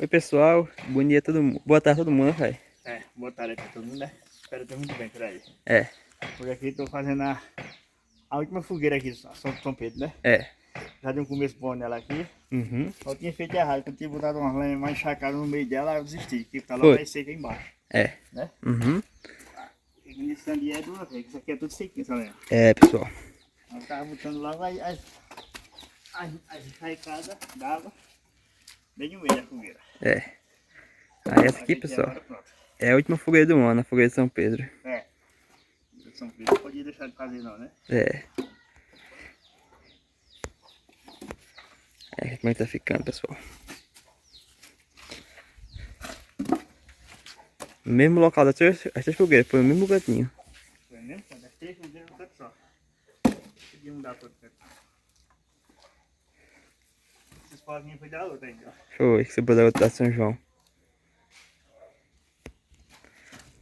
Oi pessoal, bom dia a todo mundo. Boa tarde a todo mundo, velho. Boa tarde pra todo mundo, né? Espero que esteja muito bem por aí. É, Hoje aqui estou fazendo a última fogueira aqui, São Pedro, né? é. Já dei um começo bom nela aqui. Uhum. Eu tinha feito errado, quando eu tinha botado umas lenhas mais encharcadas no meio dela, eu desisti, porque tá logo Foi. mais seca aí embaixo, É. né? Uhum. Esse ali é de uma vez, isso aqui é tudo sequinho, essa lenha. É, pessoal. Eu tava botando logo as enxarcadas d'água bem no meio da fogueira. É. Aí essa aqui, pessoal, Agora pronto. é a última fogueira do ano, a fogueira de São Pedro. São Pedro não podia deixar de fazer não, né? É. É, como é que tá ficando, pessoal? Mesmo local das três fogueiras, foi o mesmo cantinho. Foi mesmo? Quando as três fogueiras no canto só. Podia mudar para outro canto. Esses pauzinhos foi da outra ainda, ó. Foi, que você pôs a outra da São João.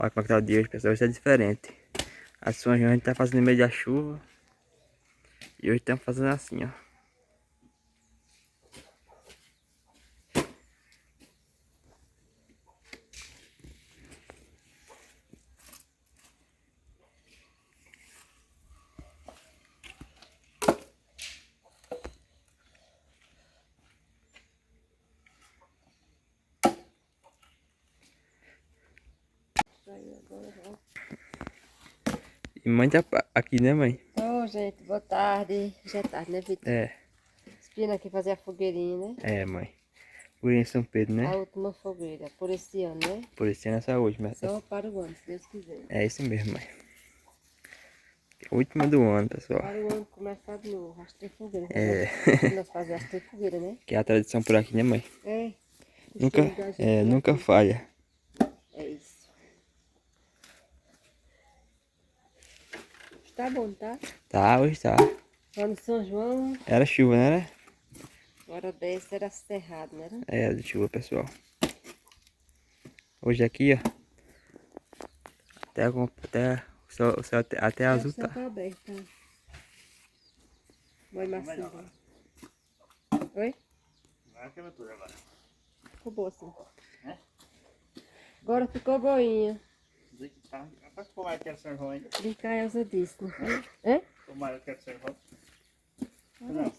Olha como é que tá o dia hoje, pessoal. Hoje tá diferente. A São João a gente tá fazendo no meio da chuva. E hoje estamos fazendo assim, ó. E mãe tá aqui, né, mãe? Ô, gente, boa tarde. Já é tarde, né, Vitor? É, Espina aqui fazer a fogueirinha, né? é, mãe. Fogueira em São Pedro, né? A última fogueira, por esse ano, né? Por isso é nessa última. Só para o ano, se Deus quiser. É isso mesmo, mãe. Última do ano, pessoal. Para o ano começar de novo, as três fogueiras. É. Né? Nós fazemos as três fogueiras, né? Que é a tradição por aqui, né, mãe? É. Nunca, Costume da gente por nunca aqui. falha. É isso. Tá bom, tá? Tá, hoje tá. Lá no São João, Era chuva, né? hora dessa era cerrado, né? Era de chuva, pessoal. Hoje aqui, ó. Até o céu até azul O céu tá. tá aberto, tá? Oi, Marcinho. Oi? Agora quebrou tudo agora. Ficou boa assim. É? Agora ficou boinha. Dizer que tá. Rapaz, como é que é São João ainda? Brincar é Elza disse, não foi? É? Como é que é São João? Não.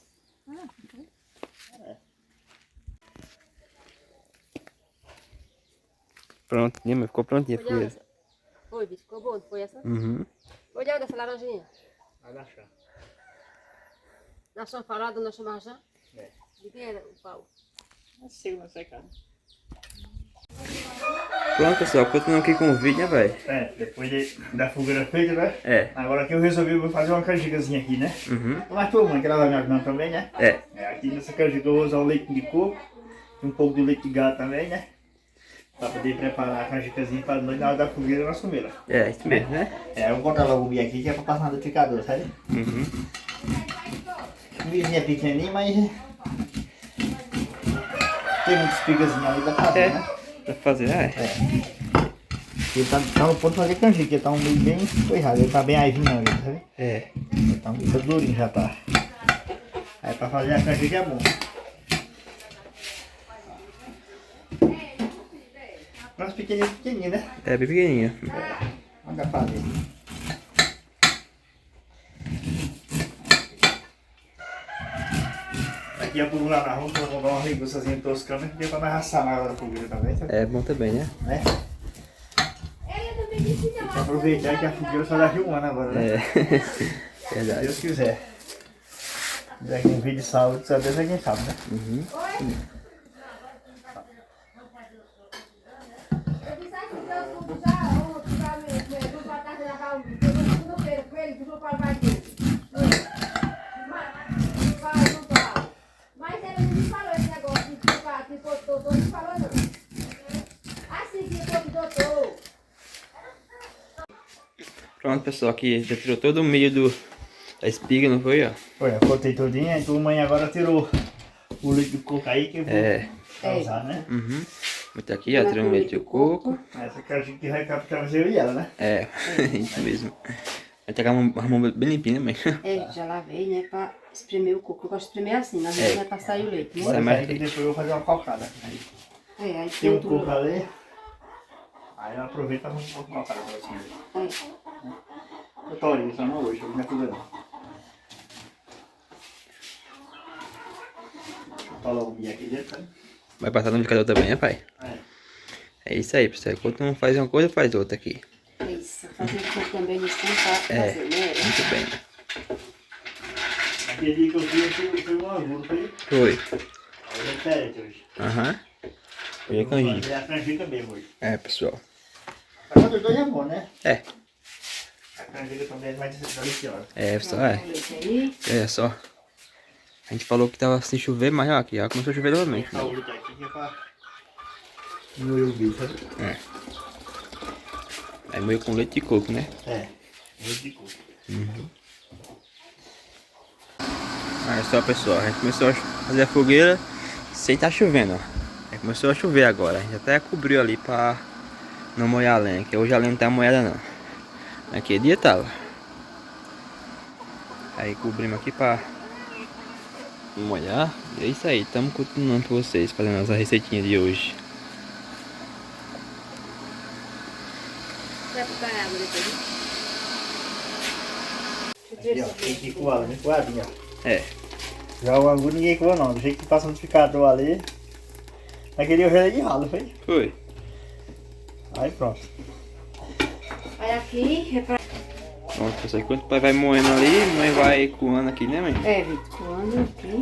Pronto, né, mãe? Ficou prontinha a Foi fogueira. essa? Foi, bicho, ficou bom, não foi essa? Uhum. Foi de onde essa laranjinha? Vai dar chão. Na sua parada, na sua marjã? É. De quem era o pau? Não sei, não sei, cara. Pronto, pessoal. Continuando aqui com o vídeo, né, velho? Depois da fogueira feita, né? É. Agora que eu resolvi vou fazer uma canjicazinha aqui, né? Uhum. Mas tua mãe, que ela vai me ajudando também, né? É. Aqui nessa canjica eu vou usar o leite de coco e um pouco de leite de gato também, né? Pra poder preparar a canjicazinha para nós na hora da fogueira nós comer. É, isso mesmo, né? Eu vou botar logo o milho aqui que é pra passar no liquidificador, sabe? Uhum. O milho é pequenininho, mas tem muitas espigazinhas ali da fazer, É. né? Pra fazer, né? Ele tá no ponto de fazer canjica, ele tá um meio bem ferrado, ele tá bem aivinho ali, sabe? É. Então fica durinho já tá. Aí pra fazer a canjica é bom. Mas pequenininho, né? É bem pequenininho. Manda fazer. Aqui eu vou lá na rua, vou dar uma linguiçazinha toscana que deu pra nós assar na hora da fogueira também, sabe? É bom também, né? Né? Tem que aproveitar que a fogueira só daqui um ano agora, né? É. Se Verdade. Deus quiser. Daqui um vídeo de saúde, só Deus é quem sabe, né? Uhum. Mas ele não me falou esse negócio de doutor, não falou não. Assim que foi do doutor. Pronto, pessoal. Aqui já tirou todo o meio da espiga, não foi, ó? Olha, eu cortei todinha, então a mãe agora tirou o leite de coco aí que eu vou usar, né? Uhum. Muito aqui, ó. Tirou o leite de coco. Essa canjica que vai captar eu e ela, né? É, isso mesmo. Vai pegar uma mão bem limpinha, né, mãe? É, já lavei, né, pra espremer o coco. Eu gosto de espremer assim, na verdade não é pra sair o leite, né? Sai Mas mais aí que leite. depois eu vou fazer uma cocada. Aí. aí Tem um tudo. coco ali. Aí eu aproveito pra arrumar um pouco para você. Eu tô ali, só não hoje, não é tudo não. Fala o guia aqui dentro, sabe? Vai passar no indicador também, né, pai? É. É isso aí, pessoal. Enquanto um faz uma coisa, faz outra aqui. Isso, fazer tudo também nesse tempo pra fazer, né? Muito bem. Aquele dia que eu vi, foi um agulho, foi? Foi. Aí é diferente hoje. Aham. Hoje é canjica. É a canjica mesmo hoje. É, pessoal. Mas quando os dois é bom, né? É. A canjica também é mais deliciosa. É, pessoal, é. Aí, Olha só. A gente falou que tava sem chover, mas ó, aqui já começou a chover novamente. Essa outra aqui que é pra moer o bicho, sabe? É. Aí meio com leite de coco, né? É, muito de coco. Olha só, pessoal. A gente começou a fazer a fogueira sem tá chovendo, ó. Aí começou a chover agora. A gente até cobriu ali pra não molhar a lenha, que hoje a lenha não tá molhada não. Aquele dia tava. Aí cobrimos aqui pra molhar. E é isso aí, estamos continuando com vocês, fazendo a nossa receitinha de hoje. vai botar água depois, né? Aqui, ó, tem que coar, né? Coadinho, ó. É. Já o angu ninguém coa não, do jeito que passa no picador ali. Naquele eu gelei de ralo, foi? Foi. Aí pronto. Aí aqui é pra... Pronto, pessoal, enquanto o pai vai moendo ali, a mãe vai coando aqui, né, mãe? É, Vitor, coando aqui.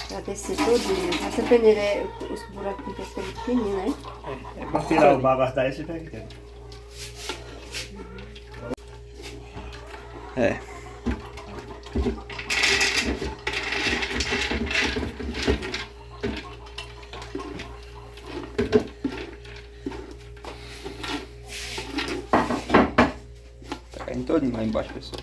Pra descer todinho. Essa peneira é os buraquinhos que ficam pequenininhos, né? É pra tirar o bagaço daí, você pega aqui dentro. É. Tá caindo todinho lá embaixo, pessoal.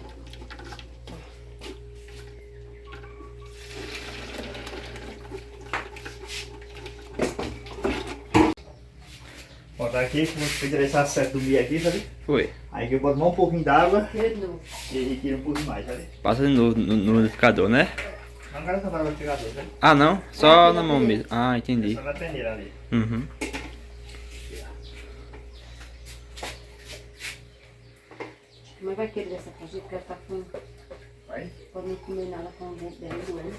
Bom, tá aqui, como você fez esse acesso do milho aqui, sabe? Foi. Aí que eu boto mais um pouquinho d'água De novo. e tira um pouquinho mais, sabe? Passa de novo no liquidificador, né? Não quero essa água pegador, sabe? Ah, não? Só na mão mesmo. Ah, entendi. Só na peneira ali. Uhum. Mas vai querer essa canjica, porque ela tá com... Vai. Pode não comer nada com o dente dela, doendo.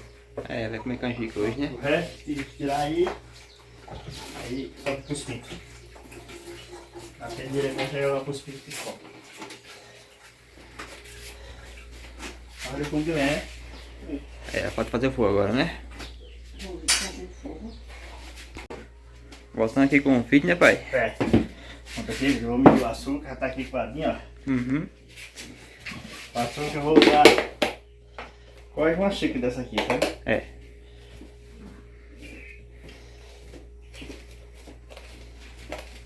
É, vai comer canjica hoje, né? O resto, tem que tirar aí. Aí, sobe pros pintos. A peneira consegue jogar pros pintos que come. Olha como que é. É, pode fazer fogo agora, né? Vamos fazer fogo. Voltando aqui com o fit, né, pai? É. Pronto aqui, eu vou medir o açúcar, já tá aqui coadinho, ó. Uhum. O açúcar eu vou usar quase uma xícara dessa aqui, sabe? É.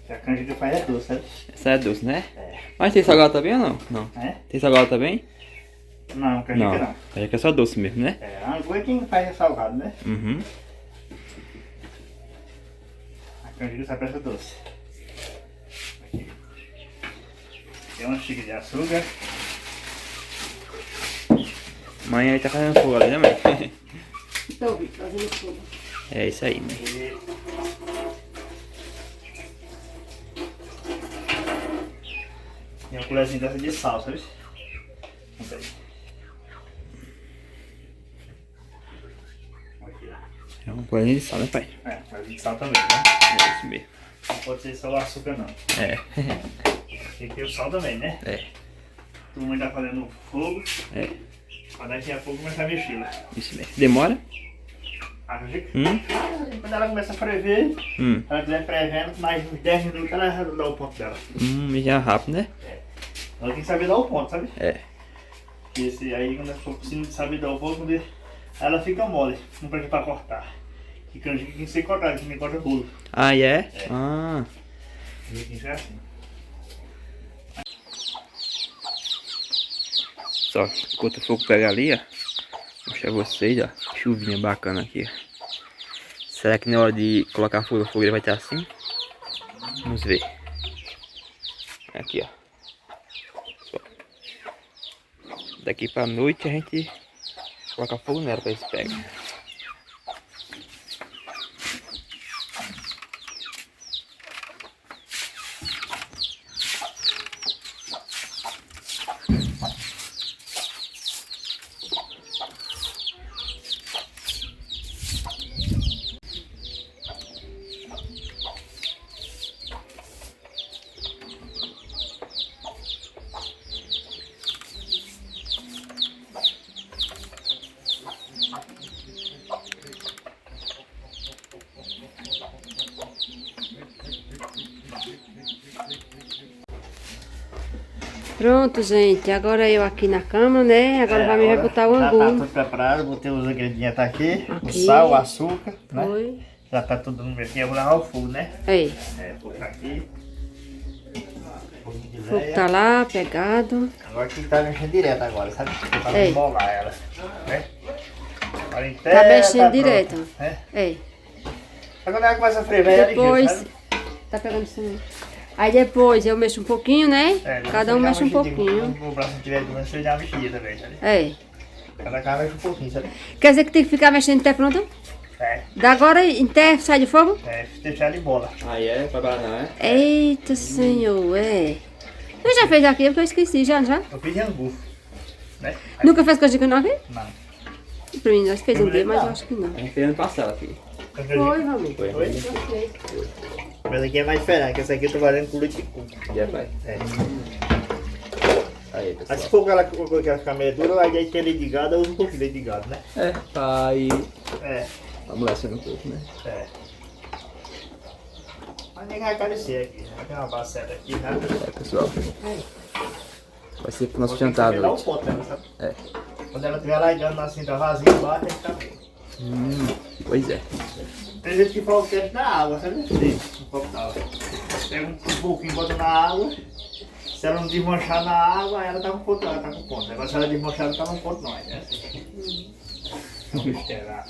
A canjica faz é doce, sabe? Essa é doce, né? É. Mas tem salgado também ou não? Não. É? Tem salgado também? Não, canjica não. Canjica é só doce mesmo, né? É, a angu é quem faz é salgado, né? Uhum. A canjica só presta doce. Aqui. Tem uma xícara de açúcar. Mãe aí tá fazendo fogo ali, né, mãe? Então, Vitor, fazendo fogo. É isso aí, mãe. E... Tem uma colherzinha dessa de sal, sabe? Vamos aí. Aqui, ó. É uma coisa de sal, né, pai? É, mas de sal também, tá? É isso mesmo. Não pode ser só o açúcar não. É. Tem que ter o sal também, né? É. Tua mãe tá fazendo fogo. É. Pra daqui a pouco começar a mexer lá. Isso mesmo. Demora? A canjica? Quando ela começa a ferver, ela estiver fervendo, mais uns 10 minutos ela dá o ponto dela. Já rápido, né? Ela tem que saber dar o ponto, sabe? É. Porque esse aí, quando ela for conseguindo saber dar o ponto, quando ela fica mole. Não pode pra cortar. Que canjica tem que ser cortada, que nem corta bolo. Ah, é? É. Ah. Tem que ser assim. Só, enquanto o fogo pega ali, ó. Vou mostrar vocês, ó. Chuvinha bacana aqui, ó. Será que na hora de colocar fogo na fogueira vai estar assim? Vamos ver. Aqui, ó. Só. Daqui pra noite a gente coloca fogo nela pra ver se pega. Pronto, gente. Agora eu aqui na cama, né? Agora vai me botar o já angu. tá tudo preparado, botei os ingredientes aqui, o Aqui. sal, o açúcar, né? Foi. Já tá tudo no meu aqui, eu vou levar o fogo, né? Aí. Fogo tá aqui. Fogo de O fogo lenha. tá lá, pegado. Agora que tá mexendo direto agora, sabe? Pra Ei. embolar ela, né? Agora em Tá pé, mexendo pronto, direto. né? Aí. Agora ela começa a frever, ela ligeiro, Depois. sabe? Tá pegando isso também. Aí depois eu mexo um pouquinho, né? Cada um mexe um pouquinho. O braço tiver doendo, você já mexia também, sabe? É. Cada cara mexe um pouquinho, sabe? Quer dizer que tem que ficar mexendo até pronto? Da agora até sai de fogo? Deixar ela em bola. Aí é, pra banana, é? Eita, senhor, é. Você já fez aqui? Porque eu esqueci, já? Eu fiz em angu, né? Nunca fez canjica não aqui? Não. Pra mim, nós fez um dia, mas Não. eu acho que não. A gente fez ano passado aqui. Foi, Valmir. Foi. Mas aqui é mais diferente, que essa aqui eu tô fazendo com leite de coco. Já vai. É. Aí, Aí pessoal. se for aquela ficar dura, aí tem leite de gado, eu uso um pouquinho de leite de gado, né? É, aí É, amolecendo um pouco, né? é. Mas nem vai aparecer aqui, já tem uma baceta aqui, né? É, pessoal. Vai ser pro nosso Vou ter que jantar à pegar noite. o pote dela, sabe? É. Quando ela estiver largando assim, tá vazio, lá tem que estar bom. Pois é. Tem gente que fala que na água, sabe? Sim. Um pouco d'água. Pega um pouquinho, bota na água. Se ela não desmanchar na água, ela tá com ponto, ela tá com ponto. Agora se ela desmanchar, ela tá com ponto não, é assim. Vamos esperar.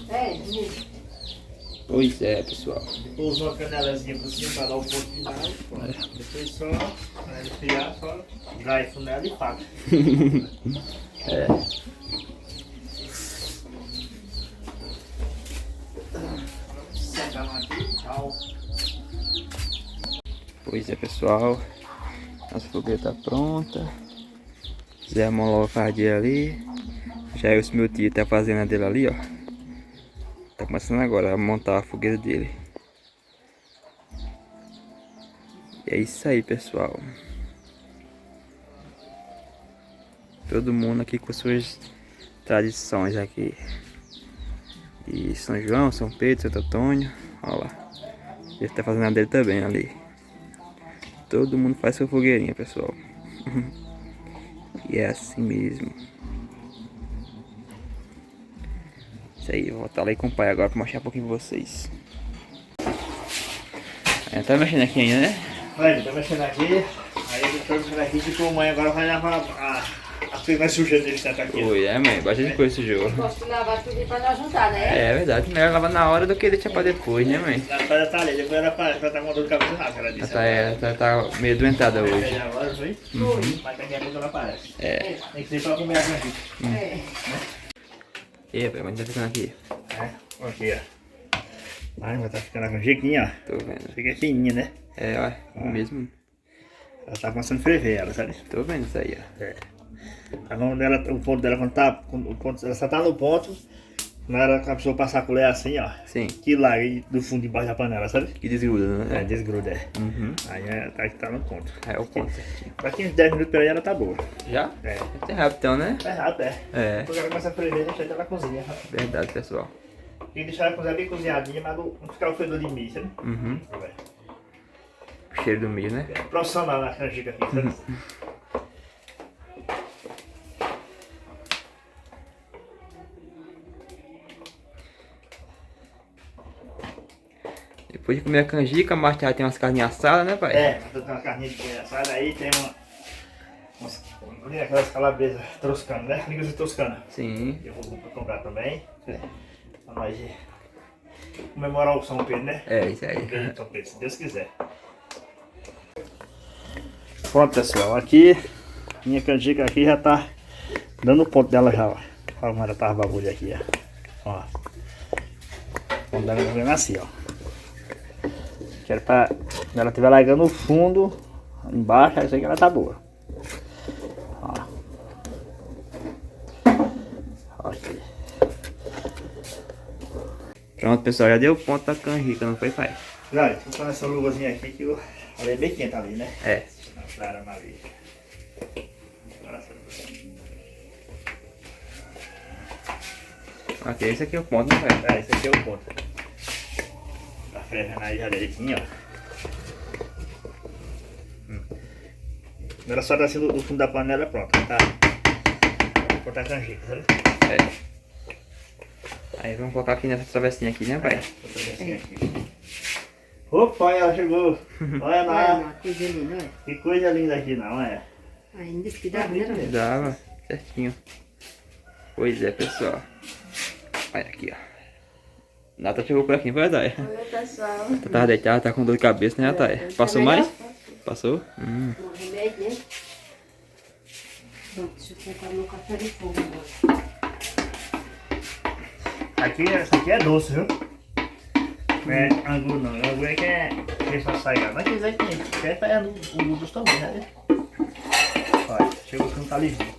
É, Pois é, pessoal. Usa uma canelazinha por cima para dar o ponto final. Depois só, para esfriar, só garfo nela e faca. É. Secar aqui, tchau. Pois é, pessoal. Nossa fogueira tá pronta. Zé Moló fardia ali. Já esse meu tio tá fazendo a dele ali, ó. Tá começando agora a montar a fogueira dele. E é isso aí, pessoal. Todo mundo aqui com suas tradições aqui. E São João, São Pedro, Santo Antônio. Olha lá. Ele tá fazendo a dele também ali. Todo mundo faz sua fogueirinha, pessoal. E é assim mesmo. Isso aí, eu vou voltar lá e com o pai agora pra mostrar um pouquinho pra vocês. Ainda tá mexendo aqui ainda, né? Olha, tá mexendo aqui. Aí eu tô mexendo aqui que a mãe agora vai lavar a coisa mais suja dele que tá aqui. Oi, é mãe, bastante coisa sujou. gosto de lavar tudo pra nós juntar, né? É verdade, melhor lavar na hora do que deixar pra depois, né, mãe? Ela tá ali, depois ela tá com dor de cabeça rápida, ela disse. Ela tá meio doentada hoje. Agora foi? Mas daqui a pouco ela aparece. É. Tem que ser pra comer a canjica. É. E aí, mas tá ficando aqui. Aqui, ó. Ai, mas tá ficando a canjiquinha, ó. Tô vendo. Fica fininha, né? É, ó, mesmo. Ela tá começando a ferver, ela, sabe? Tô vendo isso aí, ó. É. A mão dela, o ponto dela, quando o ponto, ela só tá no ponto, na hora que a pessoa passar a colher assim, ó. Sim, Que larga aí do fundo debaixo da panela, sabe? que desgruda, né? Desgruda, é. Uhum. Aí tá no ponto. É o ponto certinho. Daqui uns 10 minutos pra aí ela tá boa. Já? É. Tem rápido então, né? É rápido, é. É, Depois ela começa a ferver, deixa ela cozinha. verdade, pessoal. Tem que deixar ela cozinhar bem cozinhadinha, mas não ficar o fedor de milho, sabe? Uhum. Vai. O cheiro do milho, né? É profissional na canjica aqui, sabe? Depois de comer a canjica, a Marta tem umas carninhas assadas, né, pai? É, tem uma carninha de boi assada aí, tem aquelas calabresas toscanas, né? Linguiça toscana. Sim. Eu vou comprar também. Pra nós comemorar o São Pedro, né? É, isso aí. São Pedro, se Deus quiser. Pronto, pessoal, aqui minha canjica aqui já tá dando o ponto dela já, ó. Olha como ela tá a bagulho aqui, ó. O ponto dela vem assim, ó. Quero pra quando ela estiver largando o fundo embaixo, aí sei que ela tá boa. Pronto, pessoal, já deu ponto da canjica, não foi, pai? Olha, vou pôr essa luvazinha aqui que ela é bem quente ali, né? É. Não, Clara Maria. Ok, esse aqui é o ponto, né, pai? Esse aqui é o ponto. Tá fervendo aí já direitinho, ó. Agora só tá assim do fundo da panela, pronto. Tá. Vou botar a canjica, sabe? É. Aí vamos colocar aqui nessa travessinha aqui, né, pai? Opa, ela chegou. Olha Olha lá. uma coisa linda, olha. Que coisa linda aqui, não é? Ainda que dá, né? Olha. Dava, certinho. Pois é, pessoal. Olha aqui, ó. Nata chegou por aqui, não foi, Thay? Olha, pessoal. Tu tava deitado, tá com dor de cabeça, né, Thay? Passou mais? Passou? Um remédio, né? Pronto, deixa eu colocar meu café de fogo agora. Essa aqui é doce, viu? Não é angu não. Angu é que é só sair. Mas quiser que é para o doce também, né? Olha, chegou com um talizinho.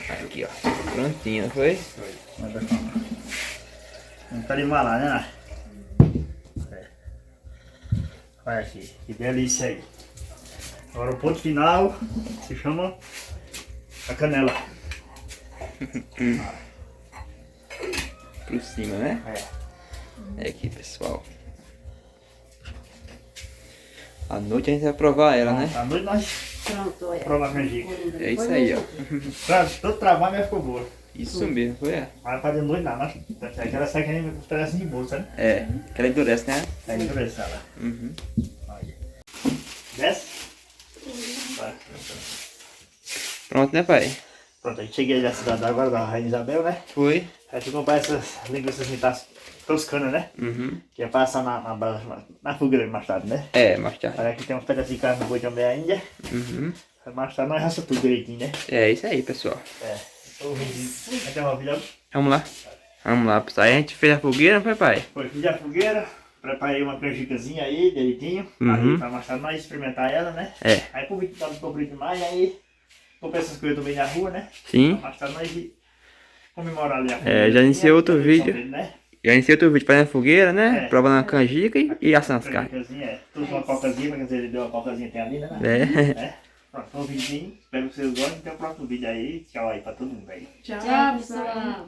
Aqui, ó. Prontinho, não foi? Manda cá. Um talinho lá, né? É. Olha aqui, que delícia aí. Agora o ponto final se chama a canela. Por cima, né? É. É aqui, pessoal. À noite a gente vai provar ela, né? À noite nós Pronto, olha. provamos a canjica. É isso aí, ó. Todo trabalho mas ficou boa. Isso mesmo, foi? É, Mas pra de noite não, nós aquela sai que nem uns pedacinhos de bolsa, né? é. Que ela endurece, né? Aí endurece ela. Uhum. Olha. Desce? Vai. Pronto, né, pai? Pronto, aí cheguei na cidade agora da Rainha Isabel, né? Foi. Aí fui comprar essas linguiças toscanas, né? Uhum. Que é passar na fogueira mais tarde, né? É, mais tarde. Olha aqui tem uns pedacinhos de carne no boi também ainda. Uhum. Mais tarde nós raça tudo direitinho, né? É isso aí, pessoal. É. Até uma filha. Vamos lá. Vamos lá, pessoal. Aí a gente fez a fogueira, não foi, pai? Foi, fiz a fogueira, preparei uma canjicazinha aí, direitinho. Uhum. Aí pra mais tarde nós experimentar ela, né? É. Aí por que tava cobrindo demais, aí comprei essas coisas também na rua, né? Sim. Mais tarde nós comemorar ali a fogueira. É, já iniciei outro vídeo. Dele, né? Já iniciei outro vídeo fazendo fogueira, né? É. Provando a canjica e assando as carnes. Canjicazinha, é. Trouxe uma cocazinha, quer dizer, ele deu uma cocazinha até ali, né? É. É. Pronto, foi um videozinho. Espero que vocês gostem. Até o próximo vídeo aí. Tchau aí pra todo mundo aí. Tchau, pessoal.